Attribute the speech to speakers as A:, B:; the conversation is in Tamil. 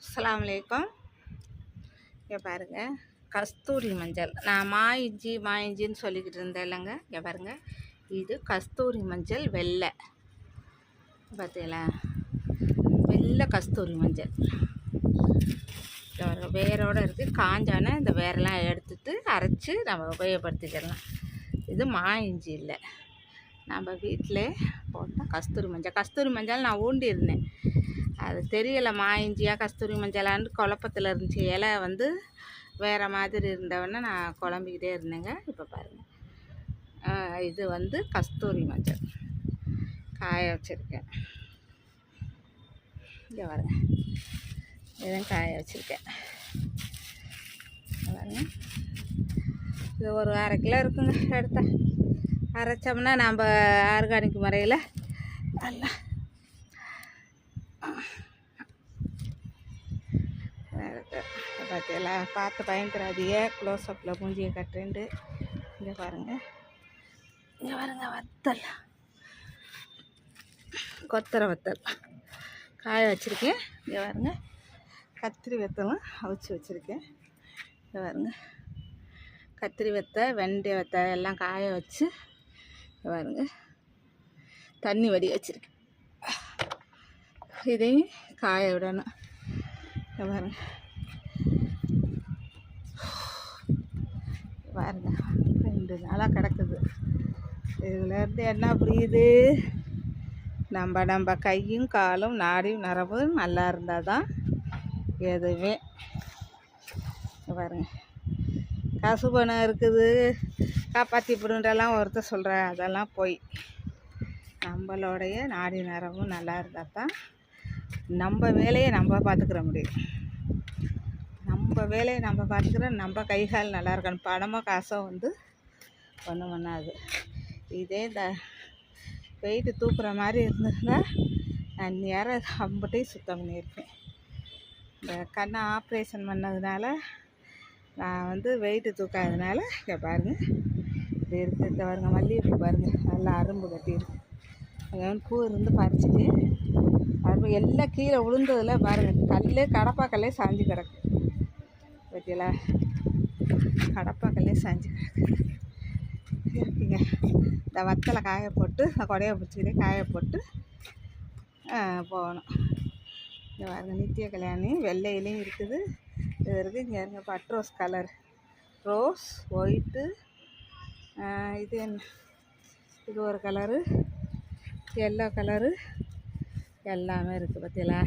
A: அஸ்ஸலாமு அலைக்கும். இங்கே பாருங்கள், கஸ்தூரி மஞ்சள். நான் மாயிஞ்சின்னு சொல்லிக்கிட்டு இருந்தேன் இல்லைங்க. இங்கே பாருங்கள், இது கஸ்தூரி மஞ்சள் வெள்ளை. பார்த்தீங்களா, வெள்ளை கஸ்தூரி மஞ்சள். வேரோடு இருக்குது. காஞ்சானே இந்த வேரெல்லாம் எடுத்துட்டு அரைச்சி நம்ம உபயோகப்படுத்திக்கலாம். இது மாயிஞ்சி இல்லை, நம்ம வீட்டில் போட்டால் கஸ்தூரி மஞ்சள் நான் ஊண்டியிருந்தேன். அது தெரியலை மாயிஞ்சியா கஸ்தூரி மஞ்சளான்னு குழப்பத்தில் இருந்துச்சு. இலை வந்து வேறு மாதிரி இருந்தவொடனே நான் குழம்பிக்கிட்டே இருந்தேங்க. இப்போ பாருங்கள், இது வந்து கஸ்தூரி மஞ்சள் காய வச்சுருக்கேன். இங்கே பாருங்க, இதையும் காய வச்சுருக்கேன். பாருங்க, இது ஒரு 1/2 கிலோ இருக்குங்க. எடுத்தா அரைச்சோம்னா நம்ம ஆர்கானிக் முறையில் நல்லா பார்த்தீங்களா. பார்த்து பயந்துடாதீங்க, க்ளோஸ்அப்பில் மூஞ்சியை கட்டுண்டு. இங்கே பாருங்கள், வத்தல், கொத்தரை வத்தல் காய வச்சுருக்கேன். இங்கே பாருங்கள், கத்திரி வத்தலும் அவிச்சு வச்சுருக்கேன். இங்கே பாருங்கள், கத்திரி வத்தை, வெண்டை வத்தை எல்லாம் காய வச்சு இங்கே பாருங்கள் தண்ணி வடி வச்சுருக்கேன். இதையும் காய விடணும். இங்கே பாருங்கள் பாருங்க, 2 நாளாக கிடக்குது. இதுலேருந்து என்ன புரியுது, நம்ம கையும் காலும் நாடியும் நரம்பும் நல்லா இருந்தால் தான் எதுவுமே. பாருங்க, காசு பணம் இருக்குது காப்பாற்றி போடுன்றெல்லாம் ஒருத்தர் சொல்கிறேன், அதெல்லாம் போய். நம்மளோடைய நாடி நரம்பும் நல்லா இருந்தால் தான் நம்ம வேலையை நம்ம பார்த்துக்கிற முடியும். நம்ம வேலையை நம்ம பார்த்துக்கிறோம். நம்ம கை கால் நல்லா இருக்கணும். பணமோ காசோ வந்து ஒன்றும் பண்ணாது. இதே இந்த வெயிட்டு தூக்குற மாதிரி இருந்ததுன்னா நான் நேரம் அம்பட்டையும் சுத்தம் பண்ணியிருப்பேன். இந்த கண்ணை ஆப்ரேஷன் பண்ணதுனால நான் வந்து வெயிட்டு தூக்காததுனால இங்கே பாருங்கள் இது இருக்குது. இந்த பாருங்கள், மல்லிகைப்பூ பாருங்கள், நல்லா அரும்பு கட்டியிருக்கு. அங்கே பூ இருந்து பறிச்சுட்டு அரும்பு எல்லாம் கீழே விழுந்ததில் பாருங்கள், கடப்பாக்கல்லே சாஞ்சு கிடக்கு. பார்த்தீங்களா, கடப்பாக்கல்லே சாஞ்சு கிடக்கு இருக்குங்க. இந்த வத்தலை காய போட்டு, இந்த கொடையை பிடிச்சிக்கிட்டே காய போட்டு போகணும். இங்கே பாருங்கள், நித்திய கல்யாணி வெள்ளையிலையும் இருக்குது, இது இருக்குது. இங்கே இருங்க, பட்ரோஸ் கலர், ரோஸ் ஒயிட்டு, இது என்ன, இது ஒரு கலரு, எல்லோ கலரு எல்லாமே இருக்குது. பார்த்தீங்களா.